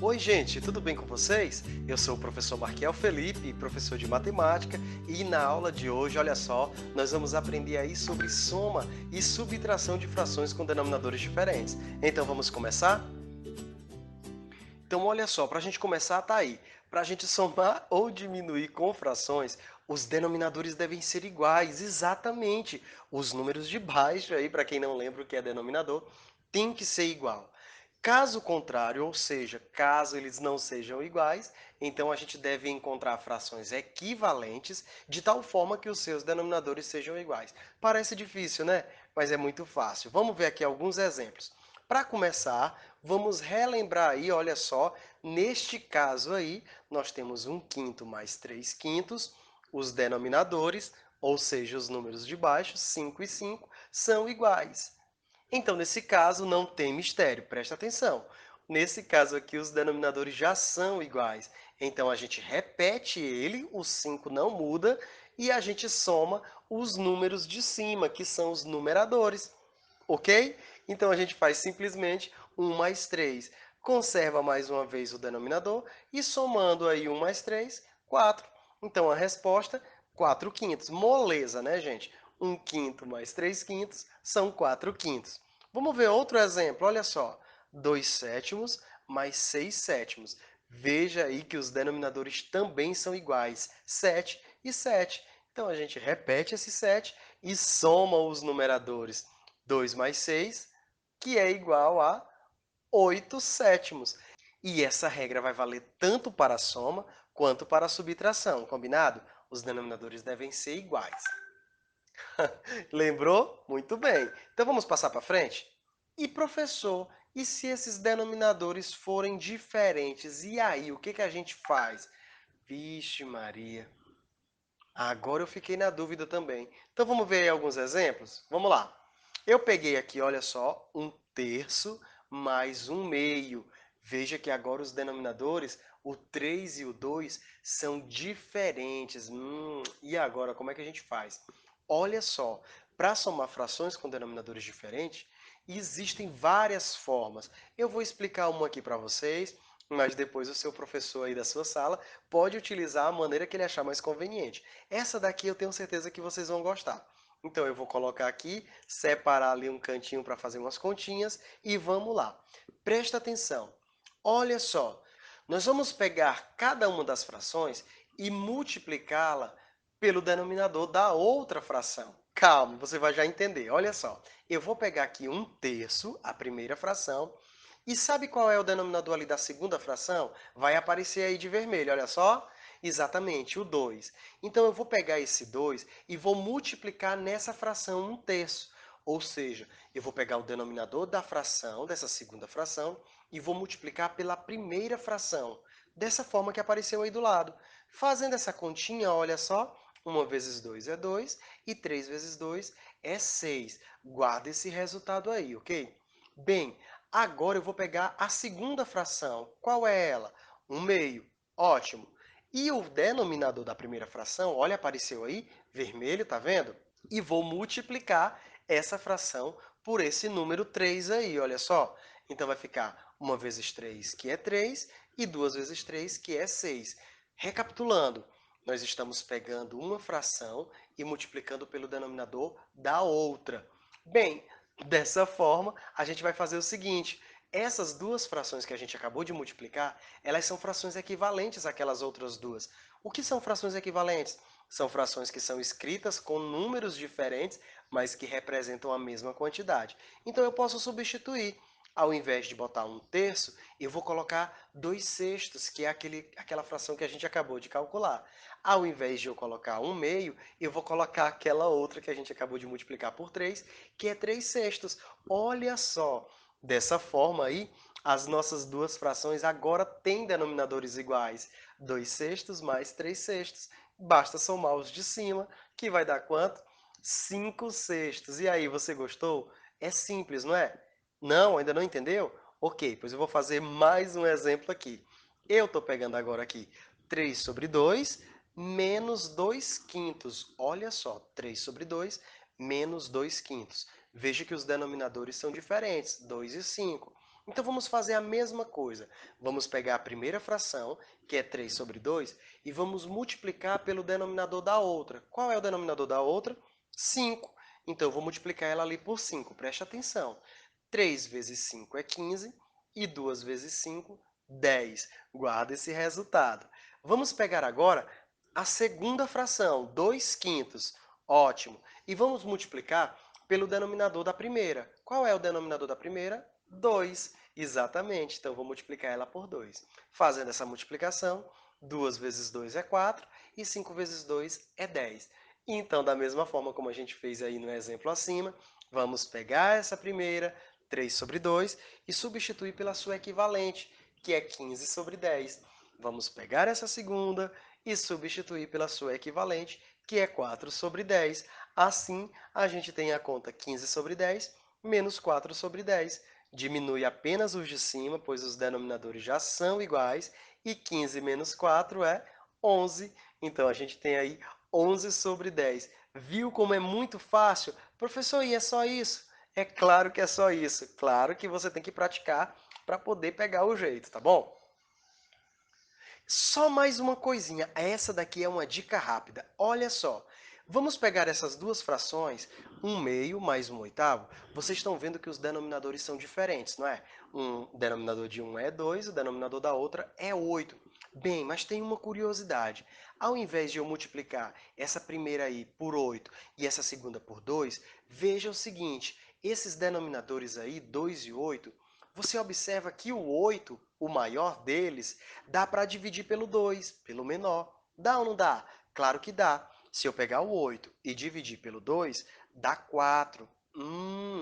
Oi, gente, tudo bem com vocês? Eu sou o professor Marquiel Felipe, professor de matemática, e na aula de hoje, olha só, nós vamos aprender aí sobre soma e subtração de frações com denominadores diferentes. Então vamos começar? Então olha só, para a gente começar, tá aí. Para a gente somar ou diminuir com frações, os denominadores devem ser iguais, exatamente. Os números de baixo aí, para quem não lembra o que é denominador, tem que ser igual. Caso contrário, ou seja, caso eles não sejam iguais, então a gente deve encontrar frações equivalentes de tal forma que os seus denominadores sejam iguais. Parece difícil, né? Mas é muito fácil. Vamos ver aqui alguns exemplos. Para começar, vamos relembrar aí, olha só, neste caso aí, nós temos 1/5 mais 3/5, os denominadores, ou seja, os números de baixo, 5 e 5, são iguais. Então, nesse caso, não tem mistério, presta atenção. Nesse caso aqui, os denominadores já são iguais. Então, a gente repete ele, o 5 não muda, e a gente soma os números de cima, que são os numeradores. Ok? Então, a gente faz simplesmente 1 mais 3. Conserva mais uma vez o denominador e somando aí 1 mais 3, 4. Então, a resposta, 4/5. Moleza, né, gente? 1/5 mais 3/5 são 4/5. Vamos ver outro exemplo, olha só. 2/7 mais 6/7. Veja aí que os denominadores também são iguais, 7 e 7. Então, a gente repete esse 7 e soma os numeradores. 2 mais 6, que é igual a 8/7. E essa regra vai valer tanto para a soma quanto para a subtração, combinado? Os denominadores devem ser iguais. Lembrou? Muito bem. Então vamos passar para frente? E professor, e se esses denominadores forem diferentes? E aí, o que que a gente faz? Vixe Maria, agora eu fiquei na dúvida também. Então vamos ver aí alguns exemplos? Vamos lá. Eu peguei aqui, olha só, 1/3 mais 1/2. Veja que agora os denominadores, o 3 e o 2, são diferentes. E agora, como é que a gente faz? Olha só, para somar frações com denominadores diferentes, existem várias formas. Eu vou explicar uma aqui para vocês, mas depois o seu professor aí da sua sala pode utilizar a maneira que ele achar mais conveniente. Essa daqui eu tenho certeza que vocês vão gostar. Então eu vou colocar aqui, separar ali um cantinho para fazer umas continhas e vamos lá. Presta atenção. Olha só, nós vamos pegar cada uma das frações e multiplicá-la pelo denominador da outra fração. Calma, você vai já entender. Olha só, eu vou pegar aqui 1/3, a primeira fração, e sabe qual é o denominador ali da segunda fração? Vai aparecer aí de vermelho, olha só. Exatamente, o 2. Então, eu vou pegar esse 2 e vou multiplicar nessa fração 1/3. Ou seja, eu vou pegar o denominador da fração, dessa segunda fração, e vou multiplicar pela primeira fração, dessa forma que apareceu aí do lado. Fazendo essa continha, olha só, 1 vezes 2 é 2 e 3 vezes 2 é 6. Guarda esse resultado aí, ok? Bem, agora eu vou pegar a segunda fração. Qual é ela? 1/2. Ótimo. E o denominador da primeira fração, olha, apareceu aí, vermelho, tá vendo? E vou multiplicar essa fração por esse número 3 aí, olha só. Então vai ficar 1 vezes 3, que é 3, e 2 vezes 3, que é 6. Recapitulando, nós estamos pegando uma fração e multiplicando pelo denominador da outra. Bem, dessa forma, a gente vai fazer o seguinte: essas duas frações que a gente acabou de multiplicar, elas são frações equivalentes àquelas outras duas. O que são frações equivalentes? São frações que são escritas com números diferentes, mas que representam a mesma quantidade. Então eu posso substituir. Ao invés de botar 1/3, eu vou colocar 2/6, que é aquela fração que a gente acabou de calcular. Ao invés de eu colocar 1/2, eu vou colocar aquela outra que a gente acabou de multiplicar por 3, que é 3/6. Olha só, dessa forma aí, as nossas duas frações agora têm denominadores iguais. 2/6 mais 3/6. Basta somar os de cima, que vai dar quanto? 5/6. E aí, você gostou? É simples, não é? Não, ainda não entendeu? Ok, pois eu vou fazer mais um exemplo aqui. Eu estou pegando agora aqui 3 sobre 2 menos 2/5. Olha só, 3 sobre 2 menos 2/5. Veja que os denominadores são diferentes, 2 e 5. Então vamos fazer a mesma coisa. Vamos pegar a primeira fração, que é 3 sobre 2, e vamos multiplicar pelo denominador da outra. Qual é o denominador da outra? 5. Então eu vou multiplicar ela ali por 5. Preste atenção. 3 vezes 5 é 15 e 2 vezes 5, 10. Guarda esse resultado. Vamos pegar agora a segunda fração, 2 quintos. Ótimo. E vamos multiplicar pelo denominador da primeira. Qual é o denominador da primeira? 2. Exatamente. Então, vou multiplicar ela por 2. Fazendo essa multiplicação, 2 vezes 2 é 4 e 5 vezes 2 é 10. Então, da mesma forma como a gente fez aí no exemplo acima, vamos pegar essa primeira, 3 sobre 2, e substituir pela sua equivalente, que é 15 sobre 10. Vamos pegar essa segunda e substituir pela sua equivalente, que é 4 sobre 10. Assim, a gente tem a conta 15 sobre 10 menos 4 sobre 10. Diminui apenas os de cima, pois os denominadores já são iguais, e 15 menos 4 é 11. Então, a gente tem aí 11 sobre 10. Viu como é muito fácil? Professor, e é só isso? É claro que é só isso. Claro que você tem que praticar para poder pegar o jeito, tá bom? Só mais uma coisinha, essa daqui é uma dica rápida. Olha só, vamos pegar essas duas frações, 1/2 mais 1/8. Vocês estão vendo que os denominadores são diferentes, não é? O denominador de um é 2, o denominador da outra é 8. Bem, mas tem uma curiosidade. Ao invés de eu multiplicar essa primeira aí por 8 e essa segunda por 2, veja o seguinte, esses denominadores aí, 2 e 8, você observa que o 8, o maior deles, dá para dividir pelo 2, pelo menor. Dá ou não dá? Claro que dá. Se eu pegar o 8 e dividir pelo 2, dá 4.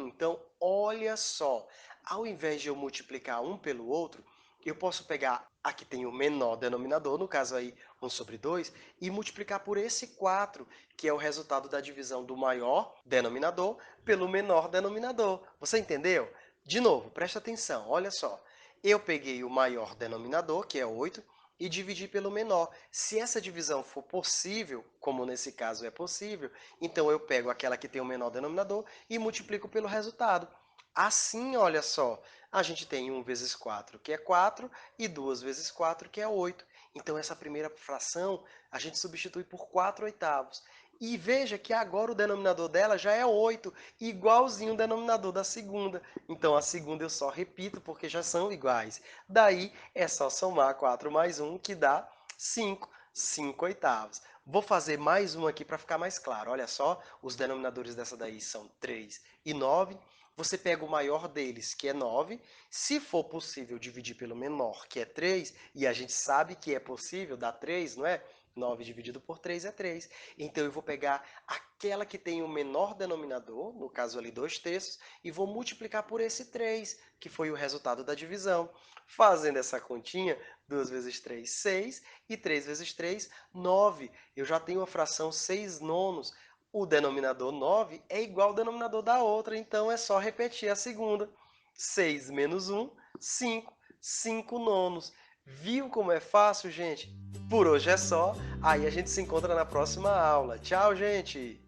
Então, olha só. Ao invés de eu multiplicar um pelo outro, eu posso pegar a que tem o menor denominador, no caso aí 1 sobre 2, e multiplicar por esse 4, que é o resultado da divisão do maior denominador pelo menor denominador. Você entendeu? De novo, presta atenção, olha só. Eu peguei o maior denominador, que é 8, e dividi pelo menor. Se essa divisão for possível, como nesse caso é possível, então eu pego aquela que tem o menor denominador e multiplico pelo resultado. Assim, olha só, a gente tem 1 vezes 4, que é 4, e 2 vezes 4, que é 8. Então, essa primeira fração a gente substitui por 4/8. E veja que agora o denominador dela já é 8, igualzinho o denominador da segunda. Então, a segunda eu só repito porque já são iguais. Daí, é só somar 4 mais 1, que dá 5, 5/8. Vou fazer mais uma aqui para ficar mais claro. Olha só, os denominadores dessa daí são 3 e 9. Você pega o maior deles, que é 9. Se for possível dividir pelo menor, que é 3, e a gente sabe que é possível, dá 3, não é? 9 dividido por 3 é 3. Então, eu vou pegar aquela que tem o menor denominador, no caso ali 2/3, e vou multiplicar por esse 3, que foi o resultado da divisão. Fazendo essa continha, 2 vezes 3, 6, e 3 vezes 3, 9. Eu já tenho a fração 6 nonos. O denominador 9 é igual ao denominador da outra, então é só repetir a segunda. 6 menos 1, 5. 5 nonos. Viu como é fácil, gente? Por hoje é só. Aí a gente se encontra na próxima aula. Tchau, gente!